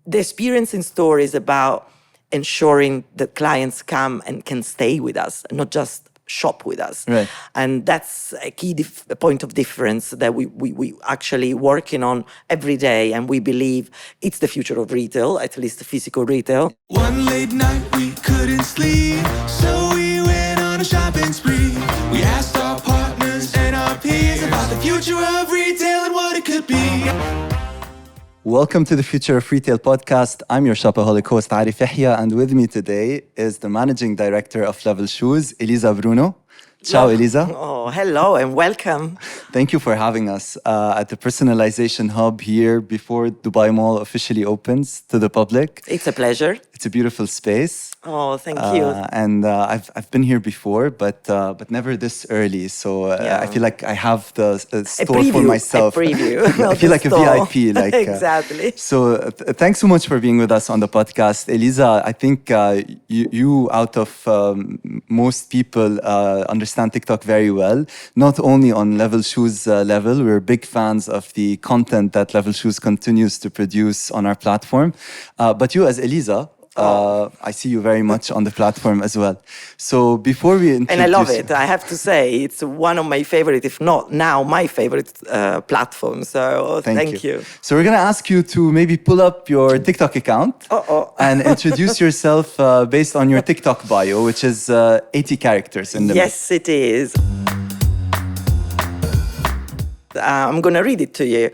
the experience in store is about ensuring that clients come and can stay with us, not just shop with us. Right. And that's a key point of difference that we actually working on every day, and we believe it's the future of retail, at least the physical retail. One late night we couldn't sleep, so we went on a shopping spree. We asked our partners and our peers about the future of retail and what it could be. Welcome to the Future of Retail podcast. I'm your shopaholic host, Arif Yahya, and with me today is the managing director of Level Shoes, Elisa Bruno. Ciao, Elisa. Oh, hello and welcome. Thank you for having us at the Personalization Hub here before Dubai Mall officially opens to the public. It's a pleasure. It's a beautiful space. Oh, thank you. And I've been here before, but never this early. So I feel like I have the store for myself. A preview. I feel like store. A VIP. Like exactly. So thanks so much for being with us on the podcast, Elisa. I think you out of most people understand TikTok very well. Not only on Level Shoes level, we're big fans of the content that Level Shoes continues to produce on our platform. But you as Elisa, I see you very much on the platform as well. So before we introduce... And I love it. I have to say, it's one of my favorite, if not now, my favorite platforms. So thank you. So we're going to ask you to maybe pull up your TikTok account and introduce yourself based on your TikTok bio, which is 80 characters in the Yes, it is. I'm going to read it to you.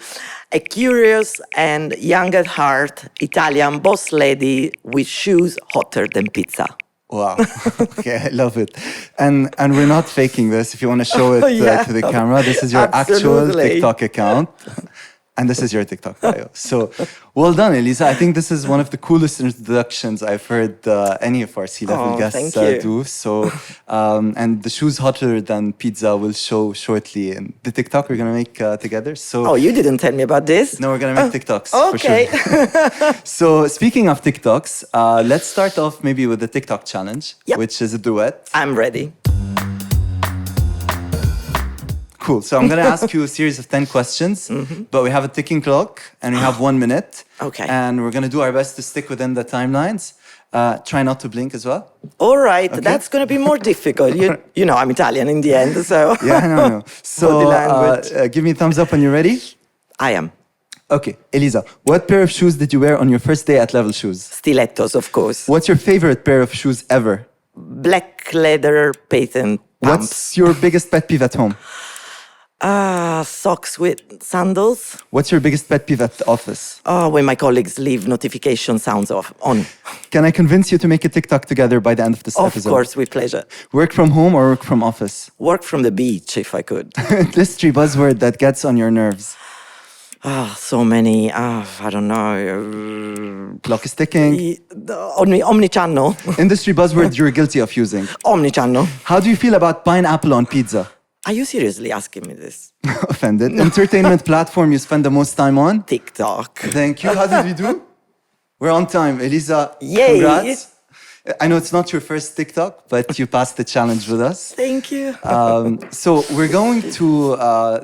A curious and young at heart Italian boss lady with shoes hotter than pizza. Wow. Okay, I love it. And we're not faking this. If you want to show it to the camera, this is your actual TikTok account. And this is your TikTok bio. So well done, Elisa. I think this is one of the coolest introductions I've heard any of our C-level guests do. So, and the shoes hotter than pizza will show shortly in the TikTok we're going to make together. So, you didn't tell me about this? No, we're going to make TikToks okay. for sure. So speaking of TikToks, let's start off maybe with the TikTok challenge, which is a duet. I'm ready. Cool. So I'm going to ask you a series of 10 questions, but we have a ticking clock and we have 1 minute. Okay. And we're going to do our best to stick within the timelines. Try not to blink as well. All right. Okay. That's going to be more difficult. You know, I'm Italian in the end, so... Yeah, I know. So give me a thumbs up when you're ready. I am. Okay. Elisa, what pair of shoes did you wear on your first day at Level Shoes? Stilettos, of course. What's your favorite pair of shoes ever? Black leather patent pumps. What's your biggest pet peeve at home? Socks with sandals. What's your biggest pet peeve at the office? When my colleagues leave notification sounds on. Can I convince you to make a TikTok together by the end of this episode? Of course, with pleasure. Work from home or work from office? Work from the beach, if I could. Industry buzzword that gets on your nerves. So many. I don't know. Clock is ticking. Omnichannel. Industry buzzword you're guilty of using. Omnichannel. How do you feel about pineapple on pizza? Are you seriously asking me this? Offended. Entertainment platform you spend the most time on? TikTok. Thank you. How did we do? We're on time. Elisa, yay. Congrats. I know it's not your first TikTok, but you passed the challenge with us. Thank you. So we're going to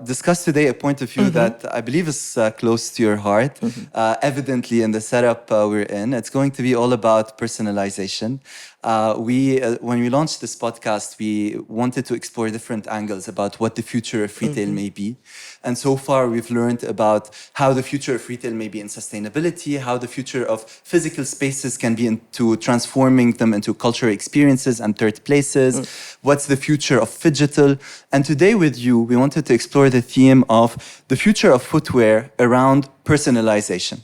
discuss today a point of view that I believe is close to your heart. Evidently, in the setup we're in, it's going to be all about personalization. When we launched this podcast, we wanted to explore different angles about what the future of retail may be. And so far, we've learned about how the future of retail may be in sustainability, how the future of physical spaces can be into transforming them into cultural experiences and third places. What's the future of phygital? And today with you, we wanted to explore the theme of the future of footwear around personalization.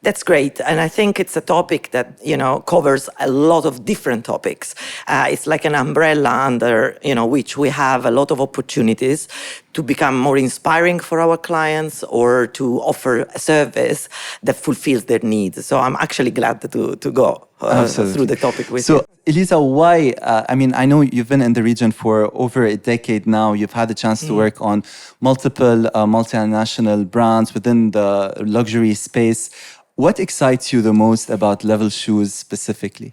That's great. And I think it's a topic that, covers a lot of different topics. It's like an umbrella under, which we have a lot of opportunities to become more inspiring for our clients or to offer a service that fulfills their needs. So I'm actually glad to go through the topic with you. So, Elisa, why? I know you've been in the region for over a decade now. You've had the chance to work on multiple multinational brands within the luxury space. What excites you the most about Level Shoes specifically?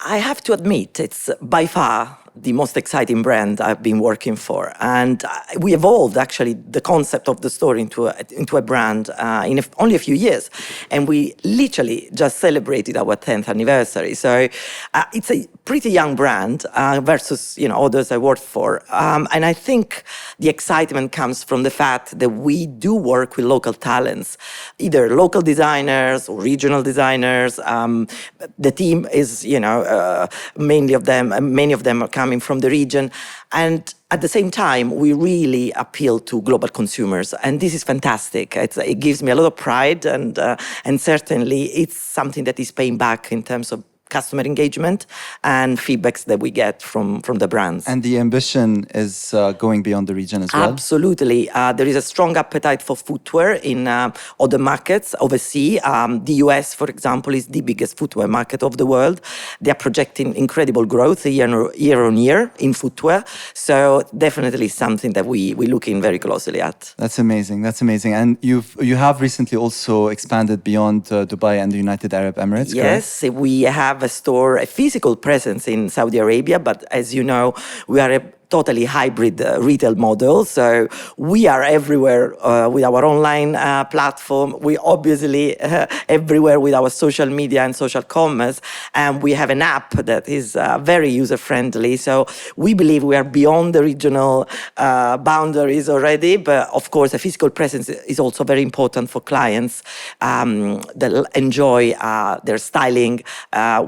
I have to admit, it's by far the most exciting brand I've been working for. And we evolved actually the concept of the store into a brand in only a few years. And we literally just celebrated our 10th anniversary. So it's a pretty young brand versus others I worked for. And I think the excitement comes from the fact that we do work with local talents, either local designers or regional designers. The team is, many of them are coming from the region. And at the same time, we really appeal to global consumers. And this is fantastic. It gives me a lot of pride. And certainly it's something that is paying back in terms of customer engagement and feedbacks that we get from the brands. And the ambition is going beyond the region as well? Absolutely. There is a strong appetite for footwear in other markets overseas. The US, for example, is the biggest footwear market of the world. They are projecting incredible growth year on year in footwear. So definitely something that we're looking very closely at. That's amazing. That's amazing. And you have recently also expanded beyond Dubai and the United Arab Emirates, yes, correct? We have a physical presence in Saudi Arabia, but as you know, we are a totally hybrid retail model. So we are everywhere with our online platform. We obviously everywhere with our social media and social commerce. And we have an app that is very user-friendly. So we believe we are beyond the regional boundaries already. But of course, a physical presence is also very important for clients that enjoy their styling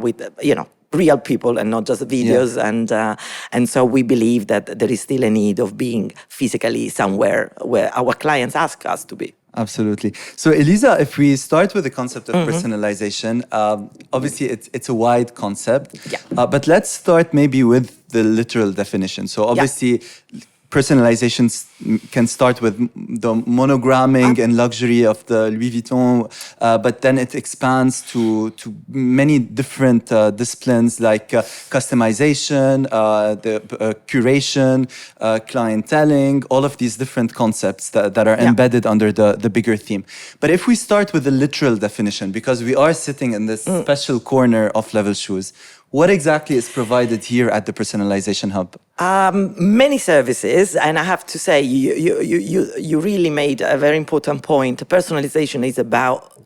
with, real people and not just videos. Yeah. And so we believe that there is still a need of being physically somewhere where our clients ask us to be. Absolutely. So Elisa, if we start with the concept of personalization, obviously it's a wide concept, but let's start maybe with the literal definition. So obviously personalization can start with the monogramming and luxury of the Louis Vuitton, but then it expands to many different disciplines like customization, the curation, clienteling, all of these different concepts that are embedded under the bigger theme. But if we start with the literal definition, because we are sitting in this special corner of Level Shoes, what exactly is provided here at the Personalization Hub? Many services, and I have to say, you really made a very important point. Personalization is about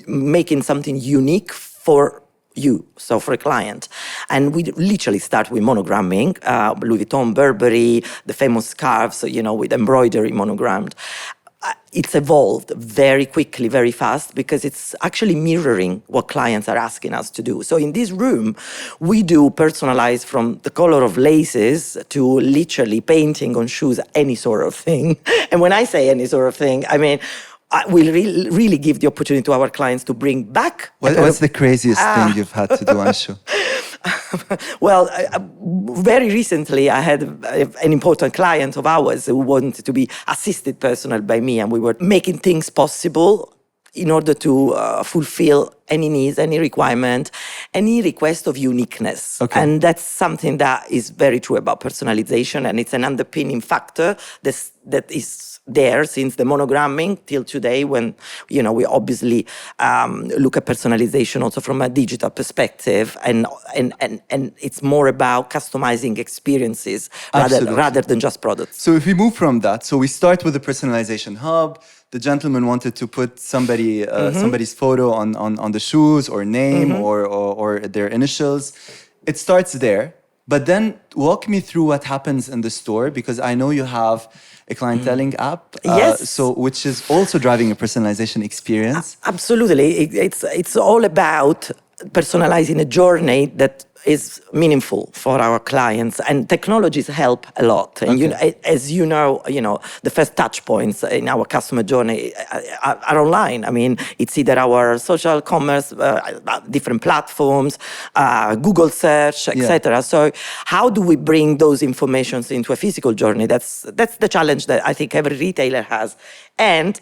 making something unique for you, so for a client. And we literally start with monogramming, Louis Vuitton, Burberry, the famous scarves, with embroidery monogrammed. It's evolved very quickly, very fast, because it's actually mirroring what clients are asking us to do. So in this room, we do personalize from the color of laces to literally painting on shoes, any sort of thing. And when I say any sort of thing, I mean, we really give the opportunity to our clients to bring back. What's the craziest thing you've had to do on a shoe? Well, very recently, I had an important client of ours who wanted to be assisted personally by me, and we were making things possible in order to fulfill any needs, any requirement, any request of uniqueness. Okay. And that's something that is very true about personalization, and it's an underpinning factor that is there since the monogramming till today, when we obviously look at personalization also from a digital perspective, and it's more about customizing experiences rather than just products. So if we move from that, so we start with the Personalization Hub. The gentleman wanted to put somebody's photo on the shoes or name or their initials. It starts there, but then walk me through what happens in the store, because I know you have a clienteling app, which is also driving a personalization experience. Absolutely, it's all about personalizing a journey that is meaningful for our clients, and technologies help a lot. And as you know, the first touch points in our customer journey are online. I mean, it's either our social commerce, different platforms, Google search, etc. So how do we bring those informations into a physical journey? That's the challenge that I think every retailer has. And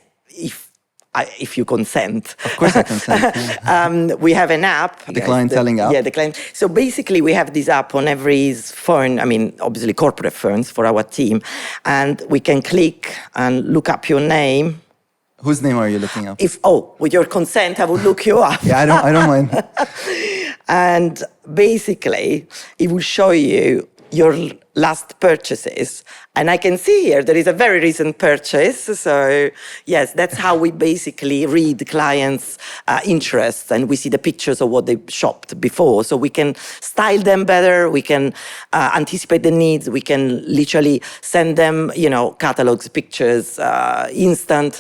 if you consent. Of course I consent. We have an app. The clienteling app? Yeah, the client. So basically we have this app on every phone, obviously corporate phones for our team. And we can click and look up your name. Whose name are you looking up? With your consent, I would look you up. Yeah, I don't mind. And basically, it will show you your last purchases. And I can see here there is a very recent purchase. So yes, that's how we basically read clients' interests, and we see the pictures of what they shopped before. So we can style them better. We can anticipate the needs. We can literally send them, catalogs, pictures, instant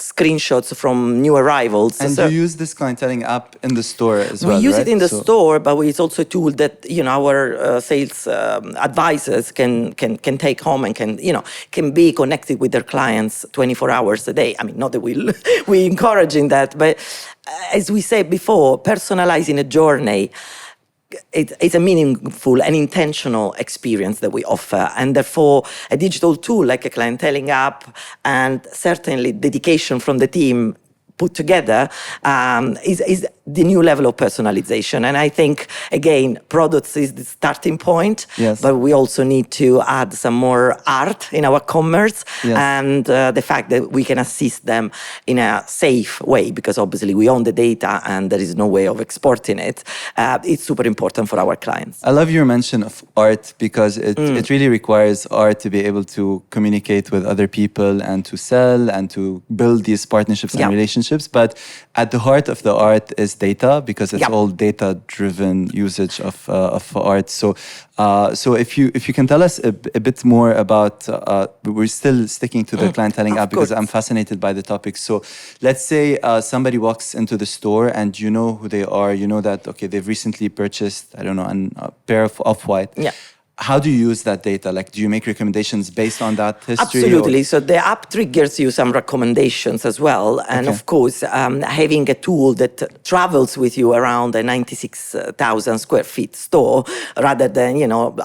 screenshots from new arrivals. And so you use this clienteling app in the store as well, we use right? it in the store, but it's also a tool that our sales advisors can take home and can be connected with their clients 24 hours a day. I mean, not that we're encouraging that, but as we said before, personalizing a journey. It's a meaningful and intentional experience that we offer, and therefore a digital tool like a clienteling app and certainly dedication from the team put together is the new level of personalization. And I think, again, products is the starting point, Yes. but we also need to add some more art in our commerce, Yes. and the fact that we can assist them in a safe way, because obviously we own the data and there is no way of exporting it. It's super important for our clients. I love your mention of art, because it really requires art to be able to communicate with other people and to sell and to build these partnerships and Yeah. relationships. But at the heart of the art is data, because it's Yeah. all data-driven usage of art. So if you can tell us a bit more about, we're still sticking to the clienteling of app because course. I'm fascinated by the topic. So let's say somebody walks into the store and you know who they are. You know that, okay, they've recently purchased, I don't know, a pair of Off-White. Yeah. How do you use that data? Like, do you make recommendations based on that history? Absolutely. So the app triggers you some recommendations as well. And Okay. of course, having a tool that travels with you around a 96,000 square feet store, rather than,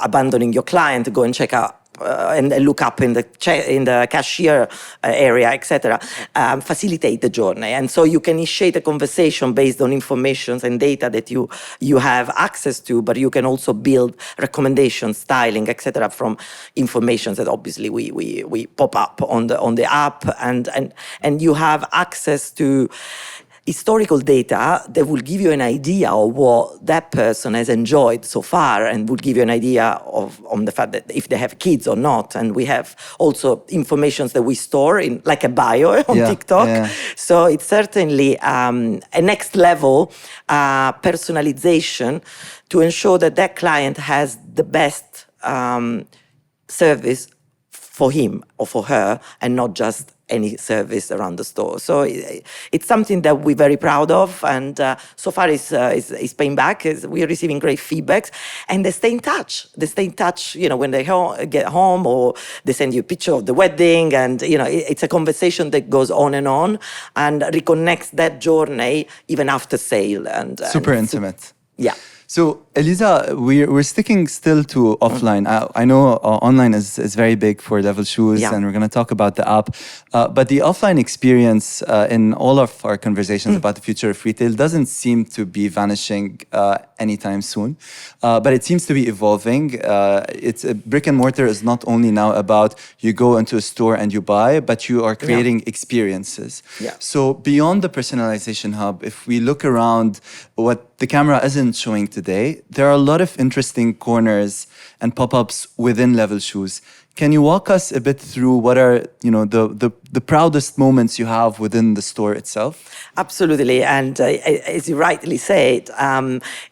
abandoning your client to go and check out and look up in the cashier area, etc., facilitate the journey. And so you can initiate a conversation based on information and data that you have access to, but you can also build recommendations, styling, etc., from information that obviously we pop up on the app, and you have access to historical data that will give you an idea of what that person has enjoyed so far, and will give you an idea on the fact that if they have kids or not. And we have also information that we store in like a bio on Yeah, TikTok. yeah. So it's certainly a next level personalization to ensure that that client has the best service for him or for her, and not just any service around the store. So it's something that we're very proud of, and so far is paying back. We're receiving great feedbacks, and they stay in touch. They stay in touch, when they get home, or they send you a picture of the wedding, and it's a conversation that goes on and reconnects that journey even after sale. And Super intimate. Yeah. So, Elisa, we're sticking still to offline. I know online is very big for Level Shoes, Yeah. and we're going to talk about the app. But the offline experience in all of our conversations about the future of retail doesn't seem to be vanishing anytime soon. But it seems to be evolving. Brick and mortar is not only now about you go into a store and you buy, but you are creating experiences. Yeah. So beyond the personalization hub, if we look around what the camera isn't showing today, there are a lot of interesting corners and pop-ups within Level Shoes. Can you walk us a bit through what are the proudest moments you have within the store itself? Absolutely, and as you rightly said,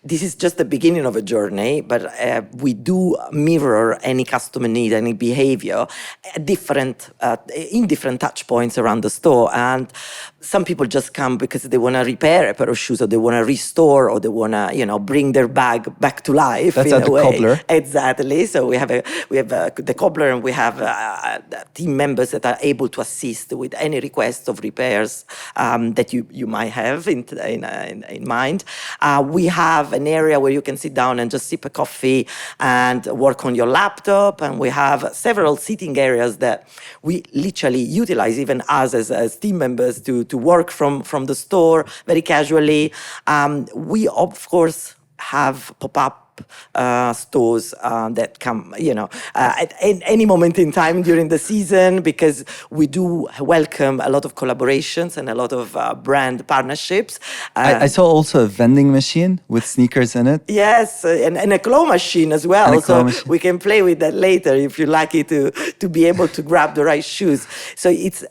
this is just the beginning of a journey, but we do mirror any customer need, any behavior, in different touch points around the store. And some people just come because they want to repair a pair of shoes, or they want to restore, or they want to, bring their bag back to life. That's in at a the way. cobbler. Exactly. So we have the cobbler, and we have team members that are able to assist with any requests of repairs that you might have in mind. We have an area where you can sit down and just sip a coffee and work on your laptop, and we have several sitting areas that we literally utilize, even us as team members, to work from the store very casually. We of course have pop-up stores that come, at any moment in time during the season, because we do welcome a lot of collaborations and a lot of brand partnerships. I saw also a vending machine with sneakers in it. Yes, and a claw machine as well. And a claw So machine. we can play with that later if you're lucky to be able to grab the right shoes. So it's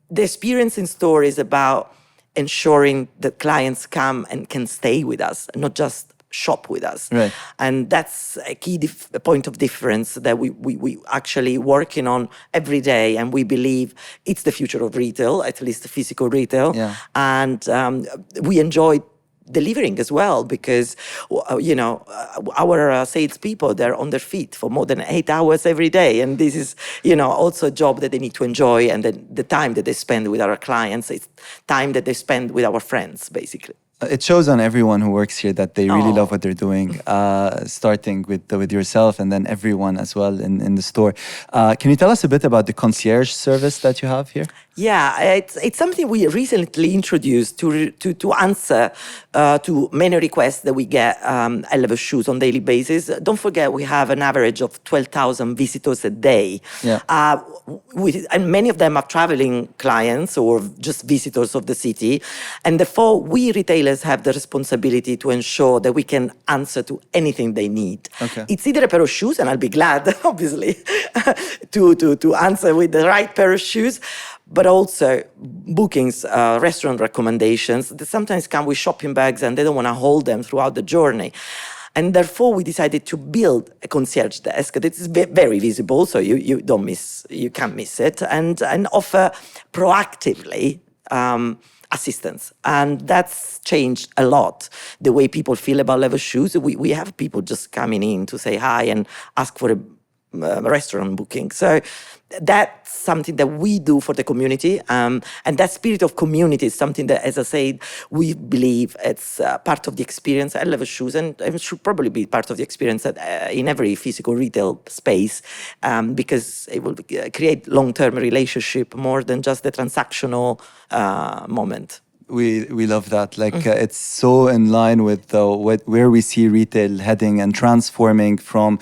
the experience in store is about ensuring that clients come and can stay with us, not just shop with us. Right. And that's a key point of difference that we actually working on every day. And we believe it's the future of retail, at least the physical retail. Yeah. And we enjoy delivering as well, because our salespeople, they're on their feet for more than 8 hours every day, and this is also a job that they need to enjoy, and the time that they spend with our clients is time that they spend with our friends, basically. It shows on everyone who works here that they really love what they're doing, starting with yourself and then everyone as well in the store. Can you tell us a bit about the concierge service that you have here? Yeah, it's something we recently introduced to answer to many requests that we get at Level Shoes on daily basis. Don't forget, we have an average of 12,000 visitors a day. Yeah. And many of them are traveling clients or just visitors of the city. And therefore, we retailers have the responsibility to ensure that we can answer to anything they need. Okay. It's either a pair of shoes, and I'll be glad, obviously, to answer with the right pair of shoes, but also bookings, restaurant recommendations that sometimes come with shopping bags and they don't want to hold them throughout the journey. And therefore, we decided to build a concierge desk that is very visible, so you can't miss it, and offer proactively assistance. And that's changed a lot the way people feel about Level Shoes. We have people just coming in to say hi and ask for a restaurant booking. So that's something that we do for the community. And that spirit of community is something that, as I said, we believe it's part of the experience at Level Shoes, and should probably be part of the experience in every physical retail space, because it will create long-term relationship more than just the transactional moment. We love that. It's so in line with where we see retail heading and transforming from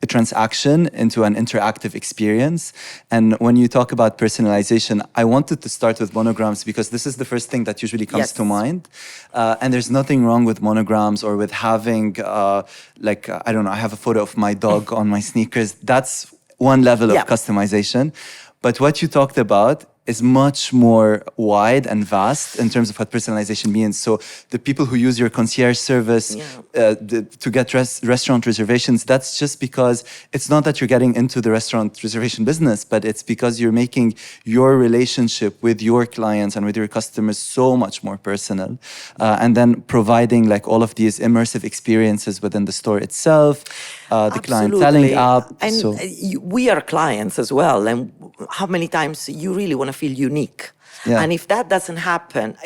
a transaction into an interactive experience. And when you talk about personalization, I wanted to start with monograms because this is the first thing that usually comes to mind. And there's nothing wrong with monograms or with having, I don't know, I have a photo of my dog on my sneakers. That's one level of customization. But what you talked about is much more wide and vast in terms of what personalization means. So the people who use your concierge service to get restaurant reservations, that's just because it's not that you're getting into the restaurant reservation business, but it's because you're making your relationship with your clients and with your customers so much more personal. And then providing all of these immersive experiences within the store itself, the clienteling app. And we are clients as well. And how many times you really want to feel unique? Yeah. And if that doesn't happen,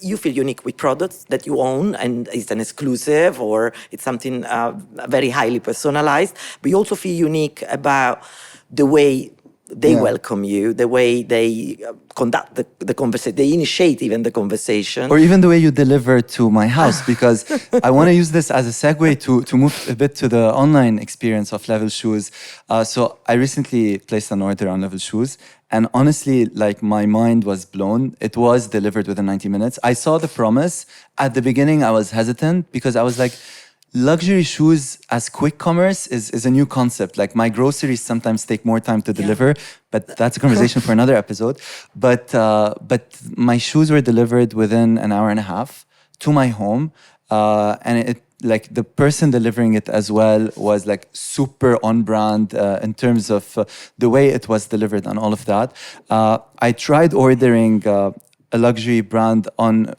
you feel unique with products that you own and it's an exclusive or it's something very highly personalized. But you also feel unique about the way they welcome you, the way they conduct the conversation, they initiate even the conversation. Or even the way you deliver to my house, because I want to use this as a segue to move a bit to the online experience of Level Shoes. So I recently placed an order on Level Shoes, and honestly, my mind was blown. It was delivered within 90 minutes. I saw the promise. At the beginning, I was hesitant because I was like, luxury shoes as quick commerce is a new concept. My groceries sometimes take more time to deliver, but that's a conversation for another episode. But my shoes were delivered within an hour and a half to my home, and the person delivering it as well was super on brand in terms of the way it was delivered and all of that. I tried ordering a luxury brand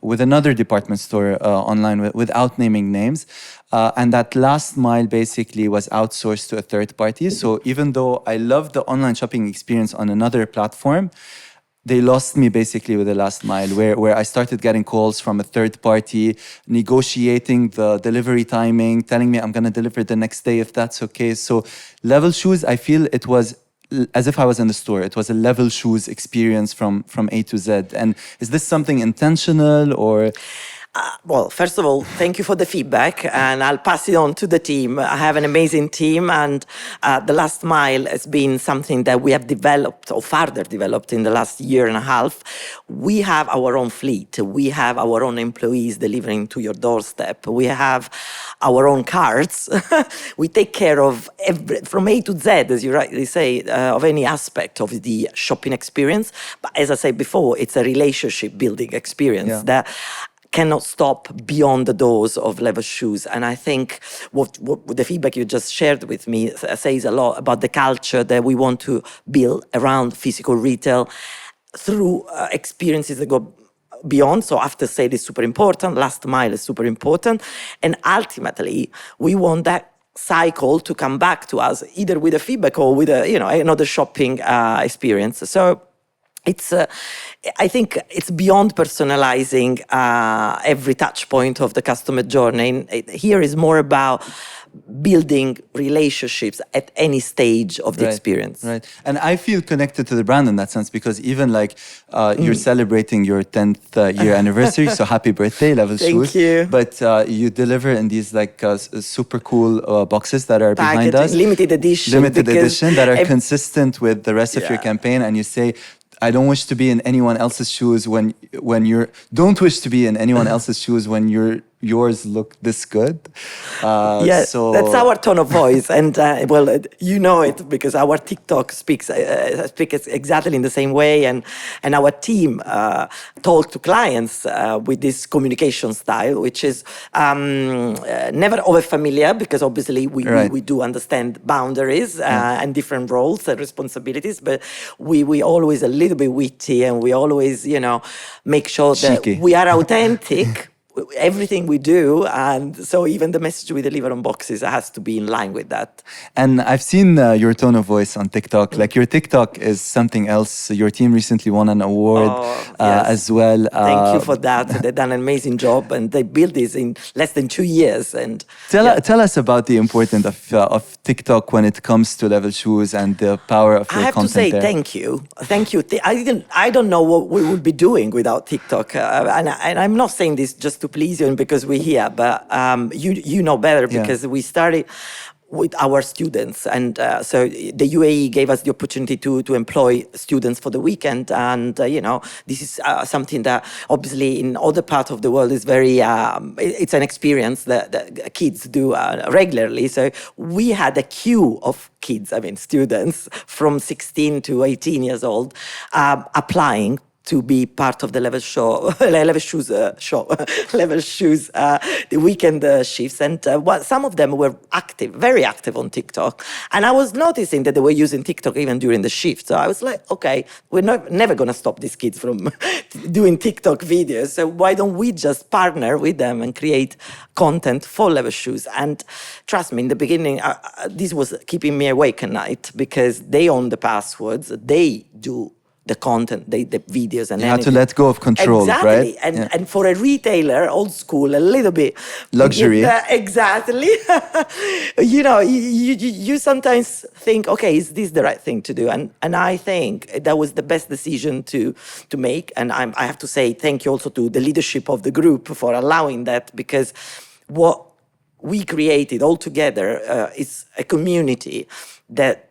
with another department store online without naming names. And that last mile basically was outsourced to a third party. So even though I love the online shopping experience on another platform, they lost me basically with the last mile, where I started getting calls from a third party, negotiating the delivery timing, telling me I'm going to deliver the next day if that's okay. So Level Shoes, I feel it was as if I was in the store. It was a Level Shoes experience from A to Z. And is this something intentional or? Well, first of all, thank you for the feedback, and I'll pass it on to the team. I have an amazing team, and the last mile has been something that we have developed or further developed in the last year and a half. We have our own fleet. We have our own employees delivering to your doorstep. We have our own carts. We take care of from A to Z, as you rightly say, of any aspect of the shopping experience. But as I said before, it's a relationship building experience that cannot stop beyond the doors of leather shoes. And I think what the feedback you just shared with me says a lot about the culture that we want to build around physical retail through experiences that go beyond. So after sale is super important, last mile is super important. And ultimately, we want that cycle to come back to us either with a feedback or with another shopping experience. So I think it's beyond personalizing every touch point of the customer journey. Here is more about building relationships at any stage of the experience. Right. And I feel connected to the brand in that sense because even like you're celebrating your 10th year anniversary. So happy birthday, Level Shoes. Thank you. But you deliver in these like super cool boxes that are behind us. Limited edition. Limited edition that are consistent with the rest of your campaign. And you say, I don't wish to be in anyone else's shoes when you're don't wish to be in anyone else's shoes when yours look this good. Yes, so that's our tone of voice, and you know it because our TikTok speaks exactly in the same way, and our team talk to clients with this communication style, which is never over familiar because obviously we do understand boundaries and different roles and responsibilities, but we always a little bit witty, and we always make sure that we are authentic. Everything we do, and so even the message we deliver on boxes has to be in line with that. And I've seen your tone of voice on TikTok. Like your TikTok is something else. Your team recently won an award as well. Thank you for that. They've done an amazing job, and they built this in less than 2 years. And tell us about the importance of TikTok when it comes to Level Shoes and the power of your content. I have to say there. thank you. I don't know what we would be doing without TikTok, and I'm not saying this just to please you and because we're here, but you know better because we started with our students, and so the UAE gave us the opportunity to employ students for the weekend, and this is something that obviously in other parts of the world is very it's an experience that kids do regularly. So we had a queue of kids, students from 16 to 18 years old applying to be part of the Level Shoes the weekend shifts. And some of them were very active on TikTok. And I was noticing that they were using TikTok even during the shift. So I was like, okay, we're never going to stop these kids from doing TikTok videos. So why don't we just partner with them and create content for Level Shoes? And trust me, in the beginning, this was keeping me awake at night because they own the passwords. They do the content, the videos, and you have to let go of control, right? And for a retailer, old school, a little bit luxury. Exactly. You sometimes think, okay, is this the right thing to do? And I think that was the best decision to make. And I have to say thank you also to the leadership of the group for allowing that, because what we created all together is a community that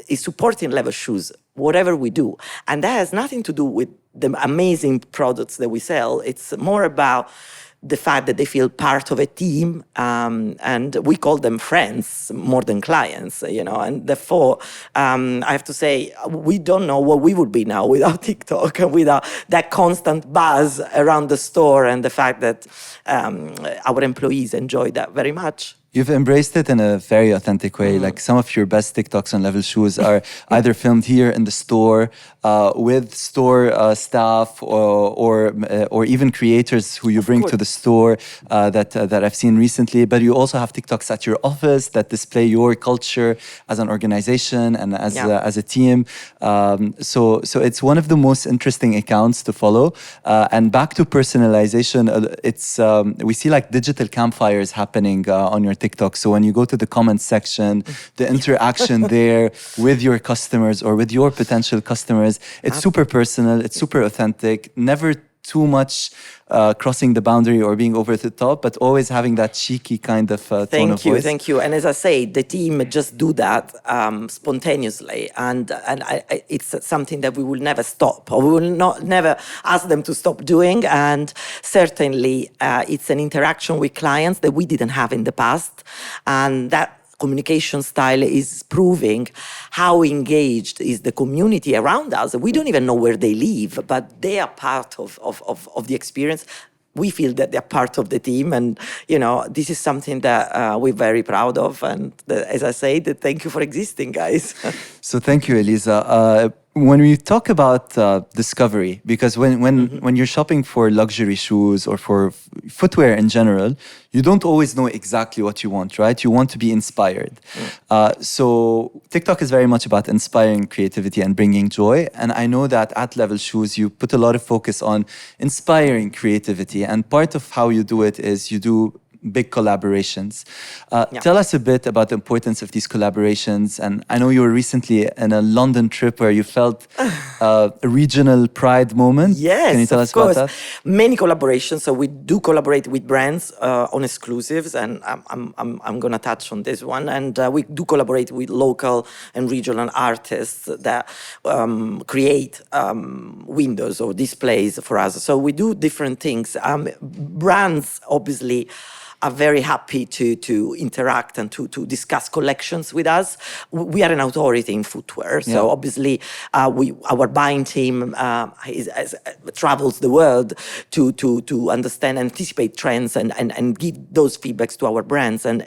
is supporting Level Shoes, whatever we do. And that has nothing to do with the amazing products that we sell. It's more about the fact that they feel part of a team, and we call them friends more than clients, and therefore, I have to say, we don't know what we would be now without TikTok and without that constant buzz around the store and the fact that our employees enjoy that very much. You've embraced it in a very authentic way. Like some of your best TikToks on Level Shoes are either filmed here in the store with store staff or even creators who you bring to the store that I've seen recently. But you also have TikToks at your office that display your culture as an organization and as a team. So it's one of the most interesting accounts to follow. And back to personalization, it's we see like digital campfires happening on your TikTok. So when you go to the comments section, the interaction there with your customers or with your potential customers, it's super personal, it's super authentic, never too much crossing the boundary or being over the top, but always having that cheeky kind of tone of voice. Thank you. And as I say, the team just do that spontaneously, and it's something that we will never stop, or we will never ask them to stop doing. And certainly, it's an interaction with clients that we didn't have in the past, and that communication style is proving how engaged is the community around us. We don't even know where they live, but they are part of the experience. We feel that they're part of the team, and this is something that we're very proud of. And as I said, thank you for existing, guys. So thank you, Elisa. When we talk about discovery, because when you're shopping for luxury shoes or for footwear in general, you don't always know exactly what you want, right? You want to be inspired. So TikTok is very much about inspiring creativity and bringing joy. And I know that at Level Shoes, you put a lot of focus on inspiring creativity. And part of how you do it is you do big collaborations. Tell us a bit about the importance of these collaborations. And I know you were recently in a London trip where you felt a regional pride moment. Yes, can you tell us about that? Many collaborations. So we do collaborate with brands on exclusives, and I'm going to touch on this one. And we do collaborate with local and regional artists that create windows or displays for us. So we do different things. Brands, obviously, are very happy to interact and to discuss collections with us. We are an authority in footwear, so obviously our buying team travels the world to understand, anticipate trends, and give those feedbacks to our brands. And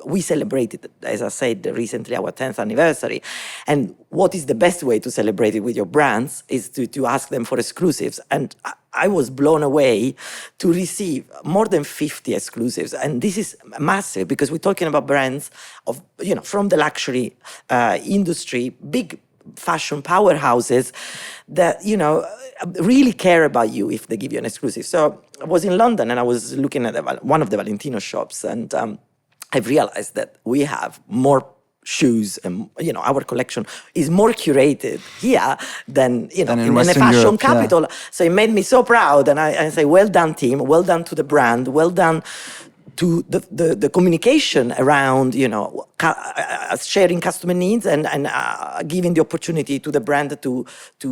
we celebrated, as I said, recently our 10th anniversary. And what is the best way to celebrate it with your brands is to ask them for exclusives. And I was blown away to receive more than 50 exclusives. And this is massive because we're talking about brands of, from the luxury industry, big fashion powerhouses that, really care about you if they give you an exclusive. So I was in London and I was looking at one of the Valentino shops, and I've realized that we have more shoes, and our collection is more curated here than in a fashion Europe, capital. So it made me so proud, and I say, well done, team, well done to the brand, well done to the communication around sharing customer needs and giving the opportunity to the brand to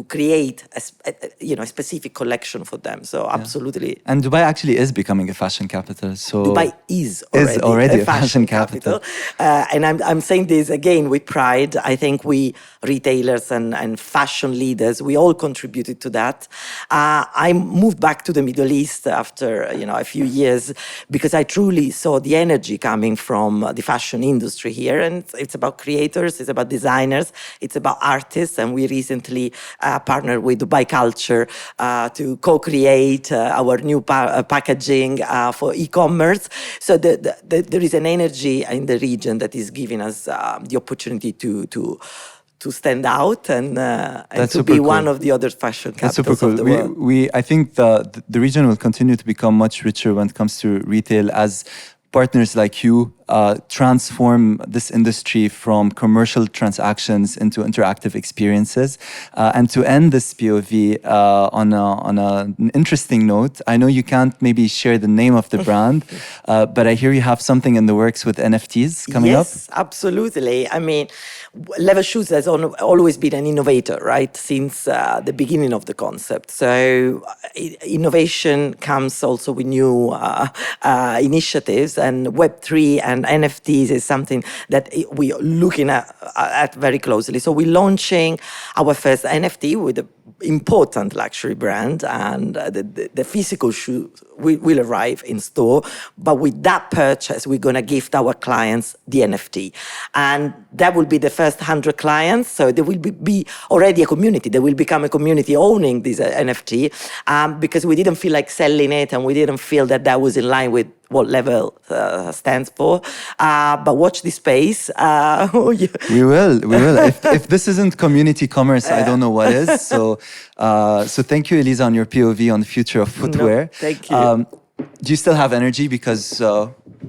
create a specific collection for them. So absolutely. And Dubai actually is becoming a fashion capital. So Dubai is already a fashion capital. And I'm saying this again with pride. I think we retailers and fashion leaders, we all contributed to that. I moved back to the Middle East after a few years because I truly saw the energy coming from the fashion industry here. And it's about creators, it's about designers, it's about artists. And we recently partnered with Dubai Culture to co-create our new packaging for e-commerce. So there is an energy in the region that is giving us the opportunity to stand out and to be cool. One of the other fashion capitals cool. of the world. I think the region will continue to become much richer when it comes to retail as partners like you transform this industry from commercial transactions into interactive experiences. And to end this POV on an interesting note, I know you can't maybe share the name of the brand, but I hear you have something in the works with NFTs coming up. Yes, absolutely. I mean, Level Shoes has always been an innovator, right, since the beginning of the concept. So innovation comes also with new initiatives, and Web3 and NFTs is something that we're looking at very closely. So we're launching our first NFT with an important luxury brand, and the physical shoe will arrive in store. But with that purchase, we're going to gift our clients the NFT. And that will be the first 100 clients. So there will be already a community. They will become a community owning this NFT because we didn't feel like selling it, and we didn't feel that was in line with what Level stands for. But watch this space. We will. If this isn't community commerce, I don't know what is. So thank you, Elisa, on your POV on the future of footwear. No, thank you. Do you still have energy? Because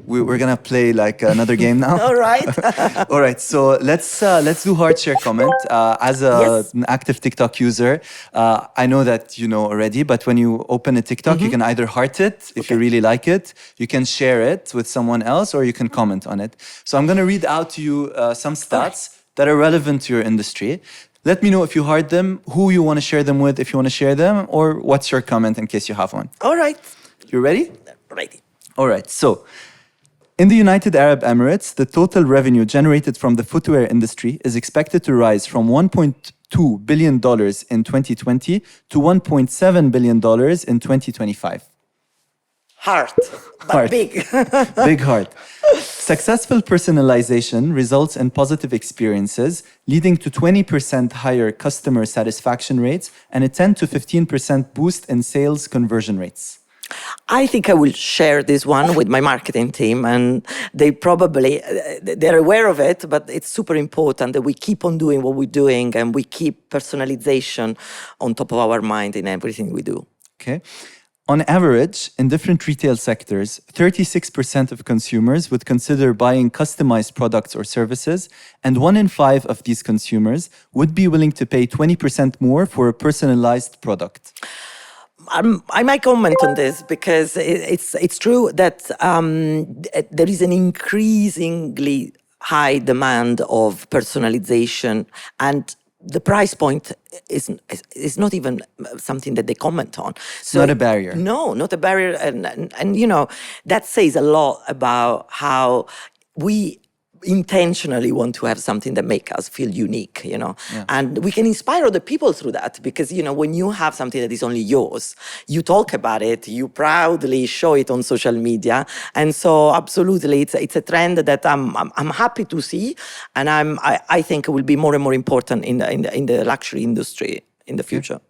We're gonna play like another game now. All right. All right. So let's do heart share comment. Yes. An active TikTok user, I know that you know already, but when you open a TikTok, you can either heart it if you really like it, you can share it with someone else, or you can comment on it. So I'm gonna read out to you some stats that are relevant to your industry. Let me know if you heart them, who you want to share them with, if you want to share them, or what's your comment in case you have one. All right. You ready? Ready. All right. So, in the United Arab Emirates, the total revenue generated from the footwear industry is expected to rise from $1.2 billion in 2020 to $1.7 billion in 2025. Heart, but Heart. big. Big heart. Successful personalization results in positive experiences, leading to 20% higher customer satisfaction rates and a 10 to 15% boost in sales conversion rates. I think I will share this one with my marketing team, and they probably they're aware of it, but it's super important that we keep on doing what we're doing and we keep personalization on top of our mind in everything we do. Okay. On average, in different retail sectors, 36% of consumers would consider buying customized products or services, and 1 in 5 of these consumers would be willing to pay 20% more for a personalized product. I might comment on this because it's true that there is an increasingly high demand of personalization, and the price point is not even something that they comment on. So Not a barrier. No, not a barrier, and you know that says a lot about how we intentionally want to have something that make us feel unique, you know, and we can inspire other people through that, because you know when you have something that is only yours, you talk about it, you proudly show it on social media, and so absolutely it's a trend that I'm happy to see, and I think it will be more and more important in the luxury industry in the future.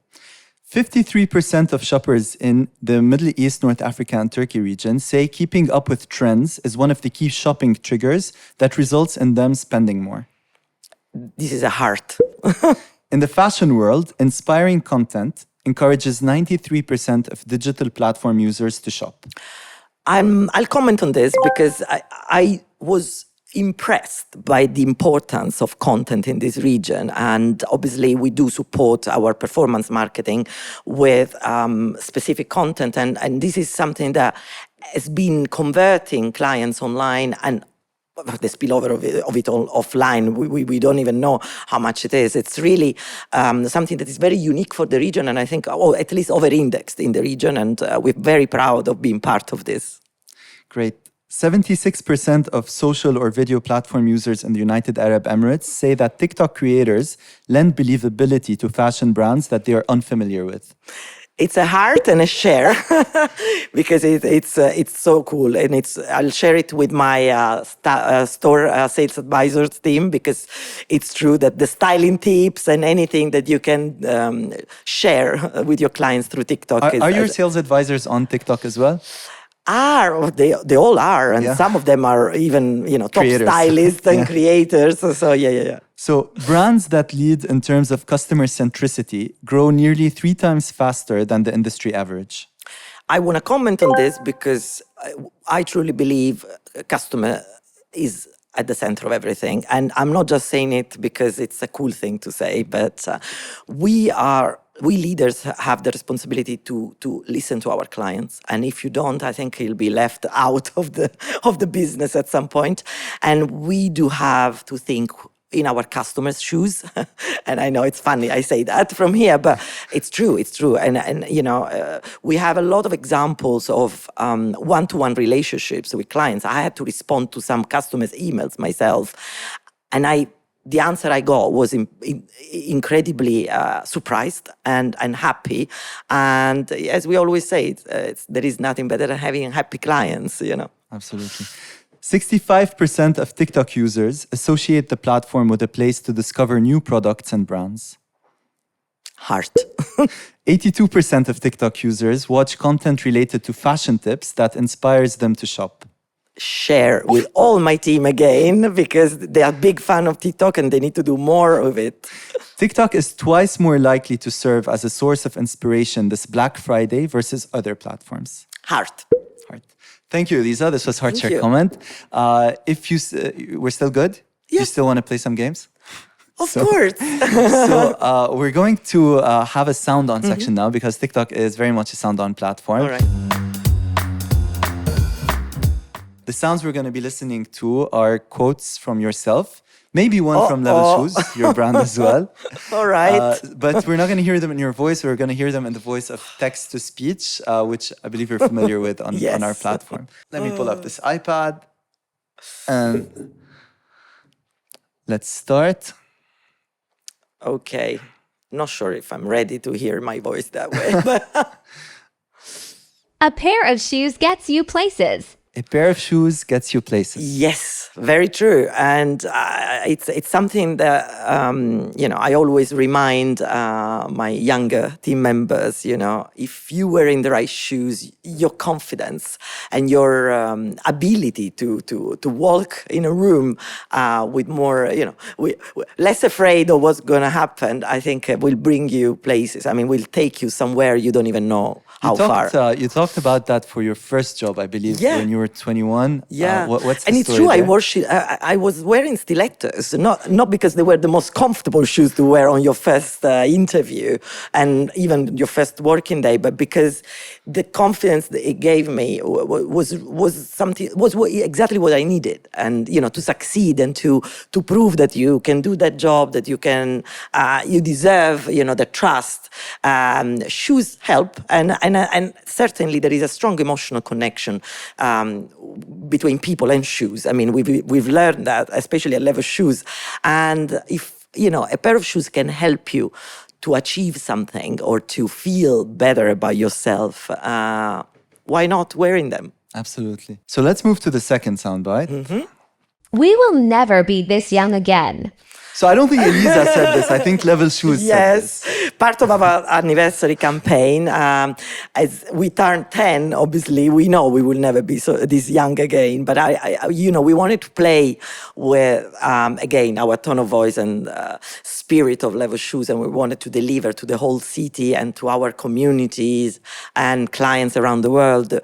53% of shoppers in the Middle East, North Africa, and Turkey region say keeping up with trends is one of the key shopping triggers that results in them spending more. This is a heart. In the fashion world, inspiring content encourages 93% of digital platform users to shop. I'll comment on this because I was impressed by the importance of content in this region, and obviously we do support our performance marketing with specific content, and this is something that has been converting clients online, and the spillover of it all offline, we don't even know how much it is. It's really something that is very unique for the region, and I think at least over-indexed in the region, and we're very proud of being part of this. Great. 76% of social or video platform users in the United Arab Emirates say that TikTok creators lend believability to fashion brands that they are unfamiliar with. It's a heart and a share because it's so cool, and I'll share it with my store sales advisors team, because it's true that the styling tips and anything that you can share with your clients through TikTok. Are your sales advisors on TikTok as well? They all are, and some of them are even top Creators. stylists and creators. So yeah. So brands that lead in terms of customer centricity grow nearly 3 times faster than the industry average. I want to comment on this because I truly believe customer is at the center of everything, and I'm not just saying it because it's a cool thing to say, but we leaders have the responsibility to listen to our clients, and if you don't, I think you'll be left out of the business at some point. And we do have to think in our customers' shoes. And I know it's funny I say that from here, but it's true. And we have a lot of examples of one-to-one relationships with clients. I had to respond to some customers' emails myself, and the answer I got was incredibly surprised and happy. And as we always say, there is nothing better than having happy clients, Absolutely. 65% of TikTok users associate the platform with a place to discover new products and brands. Heart. 82% of TikTok users watch content related to fashion tips that inspires them to shop. Share with all my team again, because they are big fan of TikTok and they need to do more of it. TikTok is twice more likely to serve as a source of inspiration this Black Friday versus other platforms. Heart. Heart. Thank you, Elisa. This was Heart Thank Share you. Comment. If we're still good? You Yes. still want to play some games? Of course. So we're going to have a sound on section now because TikTok is very much a sound on platform. All right. The sounds we're going to be listening to are quotes from yourself. Maybe one from Level Shoes, your brand as well. All right. But we're not going to hear them in your voice. We're going to hear them in the voice of text to speech, which I believe you're familiar with on our Yes. platform. Let me pull up this iPad. And let's start. Okay. Not sure if I'm ready to hear my voice that way. But A pair of shoes gets you places. A pair of shoes gets you places. yes, very true. And it's something that, I always remind my younger team members, if you were in the right shoes, your confidence and your ability to walk in a room with more, less afraid of what's going to happen, I think will bring you places. I mean, will take you somewhere you don't even know how far. You talked about that for your first job, I believe, Yeah. when you were 21. Yeah, What's the and it's story true. there? I was wearing stilettos, not because they were the most comfortable shoes to wear on your first interview and even your first working day, but because the confidence that it gave me was exactly what I needed, and to succeed and to prove that you can do that job, that you can you deserve the trust. Shoes help, and certainly there is a strong emotional connection between people and shoes. I mean, we've learned that, especially at Level Shoes. And if a pair of shoes can help you to achieve something or to feel better about yourself, why not wearing them? Absolutely. So let's move to the second soundbite. We will never be this young again. So I don't think Elisa said this. I think Level Shoes said this. Yes, part of our anniversary campaign. As we turn 10, obviously, we know we will never be this young again. But we wanted to play with again our tone of voice and spirit of Level Shoes, and we wanted to deliver to the whole city and to our communities and clients around the world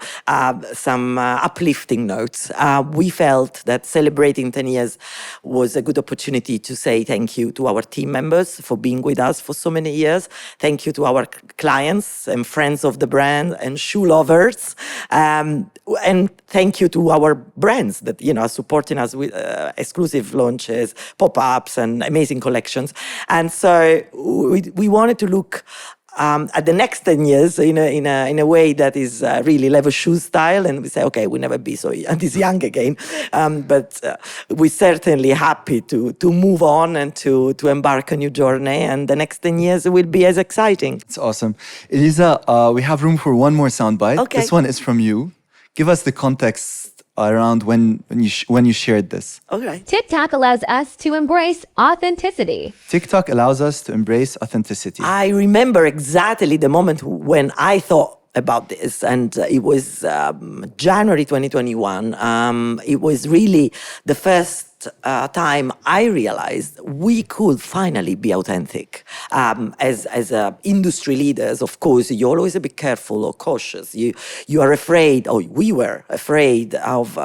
some uplifting notes. We felt that celebrating 10 years was a good opportunity to say thank you to our team members for being with us for so many years. Thank you to our clients and friends of the brand and shoe lovers. And thank you to our brands that are supporting us with exclusive launches, pop-ups, and amazing collections. And so we wanted to look at the next 10 years in a way that is really Level Shoes style, and we say, okay, we'll never be this young again, but we're certainly happy to move on and to embark a new journey, and the next 10 years will be as exciting. It's awesome. Elisa, we have room for one more soundbite. Okay. This one is from you. Give us the context around when you shared this. All right. TikTok allows us to embrace authenticity. TikTok allows us to embrace authenticity. I remember exactly the moment when I thought about this, and it was January 2021. It was really the first time I realized we could finally be authentic. As industry leaders, of course, you're always a bit careful or cautious. You are afraid, or we were afraid of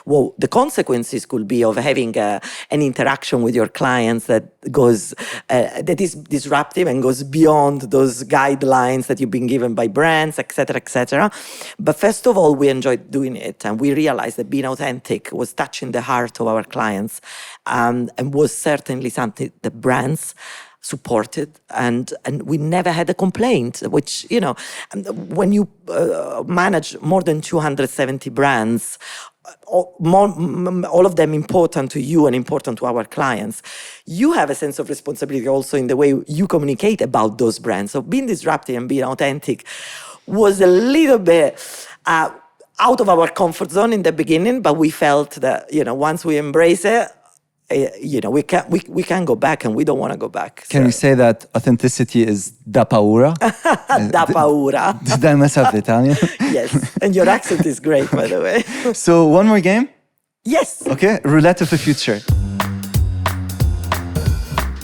what the consequences could be of having an interaction with your clients that is disruptive and goes beyond those guidelines that you've been given by brands, etc., etc. But first of all, we enjoyed doing it, and we realized that being authentic was touching the heart of our clients, and was certainly something the brands supported, and we never had a complaint, which, when you manage more than 270 brands, all of them important to you and important to our clients, you have a sense of responsibility also in the way you communicate about those brands. So being disruptive and being authentic was a little bit out of our comfort zone in the beginning, but we felt that, once we embrace it, we can go back, and we don't want to go back. Can we say that authenticity is da paura? Da paura. Did I mess up the Italian? Yes, and your accent is great, by the way. So one more game? Yes. Okay, Roulette of the Future.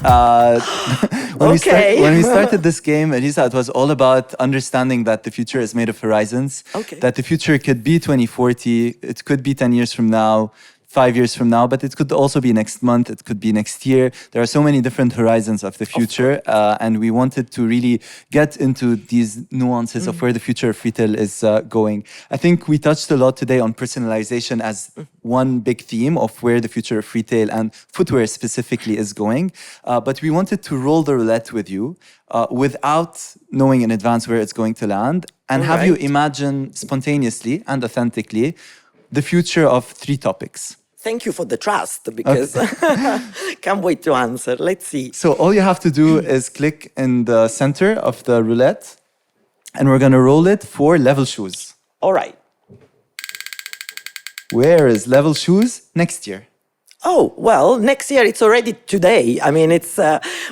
When, Okay. when we started this game, Elisa, it was all about understanding that the future is made of horizons. Okay. That the future could be 2040, it could be 10 years from now, 5 years from now, but it could also be next month, it could be next year. There are so many different horizons of the future, and we wanted to really get into these nuances of where the future of retail is going. I think we touched a lot today on personalization as one big theme of where the future of retail and footwear specifically is going. But we wanted to roll the roulette with you without knowing in advance where it's going to land, and have you Right. imagine spontaneously and authentically the future of 3 topics. Thank you for the trust, because can't wait to answer. Let's see. So all you have to do is click in the center of the roulette, and we're gonna roll it for level shoes. All right. Where is level shoes next year? Oh, well, next year it's already today. I mean, it's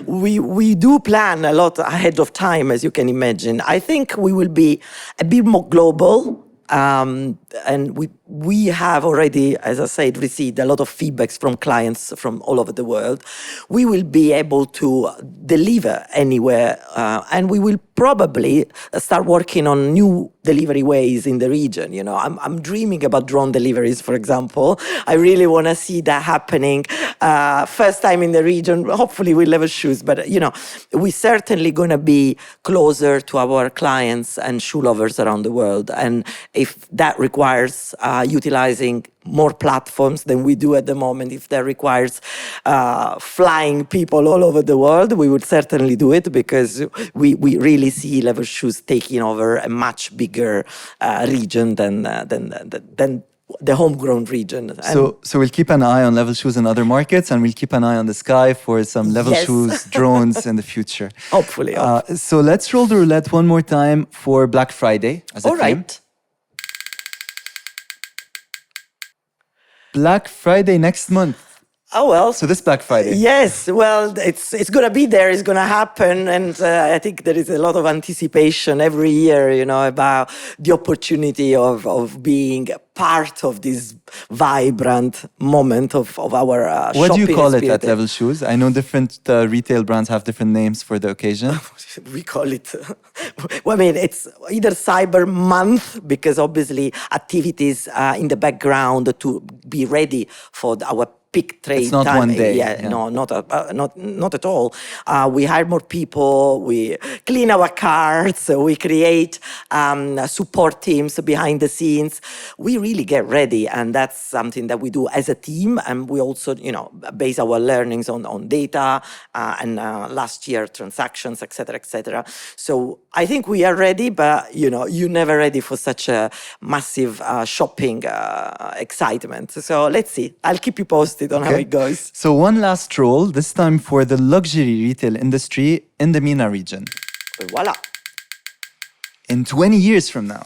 we do plan a lot ahead of time, as you can imagine. I think we will be a bit more global. And we have already, as I said, received a lot of feedbacks from clients from all over the world. We will be able to deliver anywhere, and we will probably start working on new delivery ways in the region. You know, I'm dreaming about drone deliveries, for example. I really want to see that happening. First time in the region, hopefully with level shoes. But, you know, we're certainly going to be closer to our clients and shoe lovers around the world. And if that requires utilizing more platforms than we do at the moment, if that requires flying people all over the world, we would certainly do it, because we really see level shoes taking over a much bigger region than the homegrown region. And So we'll keep an eye on level shoes in other markets, and we'll keep an eye on the sky for some level Yes. shoes drones in the future. hopefully. So let's roll the roulette one more time for Black Friday as a All theme. right. Black Friday next month. Oh, well. So this Black Friday. Yes, well, it's going to be there. It's going to happen, and I think there is a lot of anticipation every year, you know, about the opportunity of being part of this vibrant moment of our What do you shopping call it at experience. Level Shoes? I know different retail brands have different names for the occasion. We call it, well, I mean, it's either Cyber Month, because obviously activities in the background to be ready for our peak trade It's not time. one day, Yeah, yeah. no, not at all. We hire more people, we clean our carts, we create support teams behind the scenes. We really get ready, and that's something that we do as a team, and we also, you know, base our learnings on data and last year transactions, etc., etc. So I think we are ready, but, you know, you're never ready for such a massive shopping excitement. So let's see. I'll keep you posted on how Okay. it goes. So one last roll, this time for the luxury retail industry in the MENA region. Voila. In 20 years from now.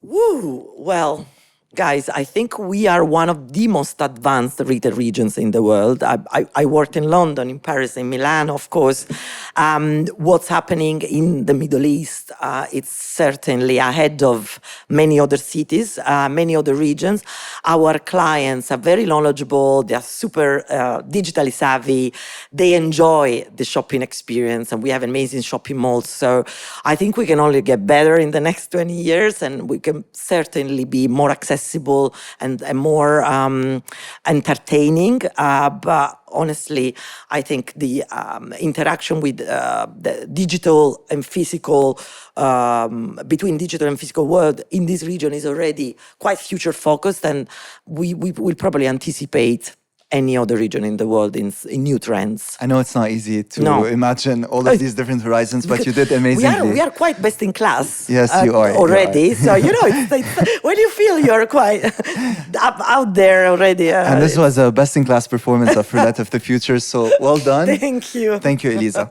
Woo! Well, guys, I think we are one of the most advanced retail regions in the world. I worked in London, in Paris, in Milan, of course. What's happening in the Middle East, it's certainly ahead of many other cities, many other regions. Our clients are very knowledgeable. They are super digitally savvy. They enjoy the shopping experience, and we have amazing shopping malls. So I think we can only get better in the next 20 years, and we can certainly be more accessible and more entertaining. But honestly, I think the interaction with the digital and physical, between digital and physical world in this region is already quite future focused, and we will probably anticipate any other region in the world in new trends. I know it's not easy to No. imagine all of these different horizons, but you did amazingly. We are quite best in class. Yes, you are, you already. are. So you know, it's when you feel you're quite out there already. And this was a best-in-class performance of Roulette of the Future, so well done. Thank you. Thank you, Elisa.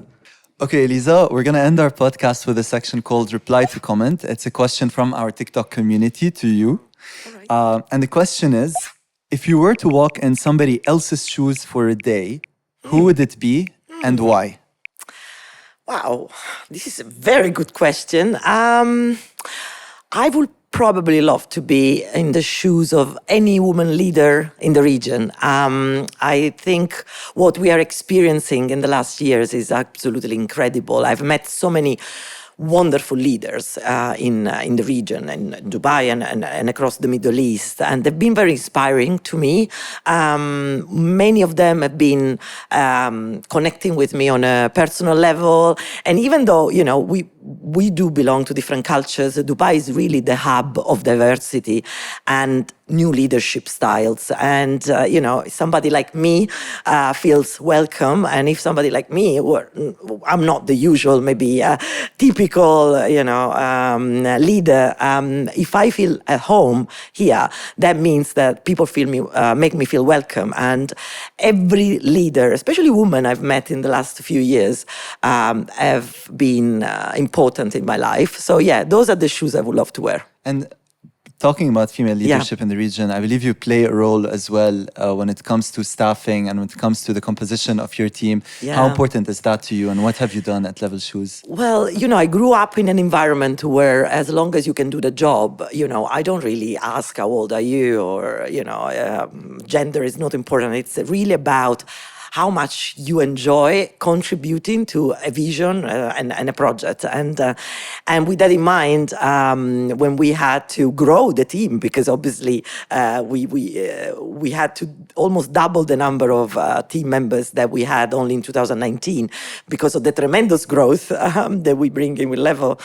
Okay, Elisa, we're going to end our podcast with a section called Reply to Comment. It's a question from our TikTok community to you. And the question is, if you were to walk in somebody else's shoes for a day, who would it be and why? Wow, this is a very good question. I will probably love to be in the shoes of any woman leader in the region. I think what we are experiencing in the last years is absolutely incredible. I've met so many wonderful leaders in the region, in Dubai and across the Middle East, and they've been very inspiring to me. Many of them have been connecting with me on a personal level, and even though we do belong to different cultures, Dubai is really the hub of diversity and new leadership styles. And somebody like me feels welcome, and if somebody like me, I'm not the usual, maybe typical, leader. If I feel at home here, that means that people make me feel welcome. And every leader, especially women I've met in the last few years, have been important in my life. So yeah, those are the shoes I would love to wear. And talking about female leadership in the region, I believe you play a role as well when it comes to staffing and when it comes to the composition of your team. Yeah. How important is that to you, and what have you done at Level Shoes? Well, I grew up in an environment where as long as you can do the job, I don't really ask how old are you, or, gender is not important. It's really about how much you enjoy contributing to a vision and a project. And with that in mind, when we had to grow the team, because obviously we had to almost double the number of team members that we had only in 2019 because of the tremendous growth that we bring in with Level,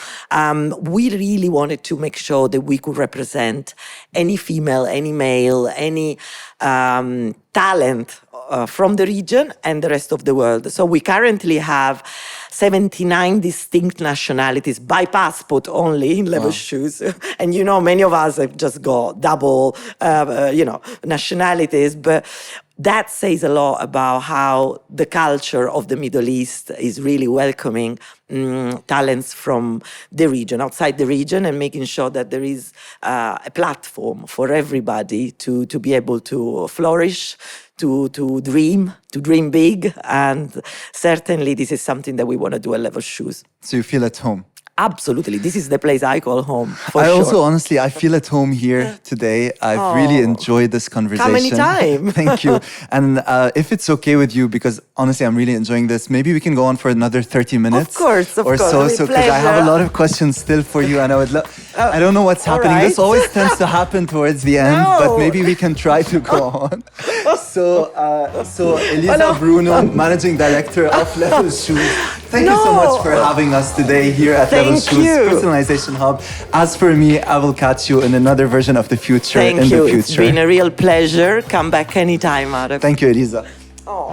we really wanted to make sure that we could represent any female, any male, any talent from the region and the rest of the world. So we currently have 79 distinct nationalities by passport only in Level Shoes. And many of us have just got double, nationalities. But that says a lot about how the culture of the Middle East is really welcoming talents from the region, outside the region, and making sure that there is a platform for everybody to be able to flourish, to dream big. And certainly this is something that we want to do at Level Shoes. So you feel at home? Absolutely. This is the place I call home, for I sure. also, honestly, I feel at home here today. I've really enjoyed this conversation. Come anytime. Thank you. And if it's okay with you, because honestly, I'm really enjoying this, maybe we can go on for another 30 minutes. Of course. Or so, because I have a lot of questions still for you, and I would I don't know what's happening. Right. This always tends to happen towards the end, but maybe we can try to go on. So Elisa Bruno, Managing Director of Level Shoes. Thank you so much for having us today here at Level Shoes Personalization Hub. As for me, I will catch you in another version of the future in the future. It's been a real pleasure. Come back anytime, Arif. Thank you, Elisa. Oh.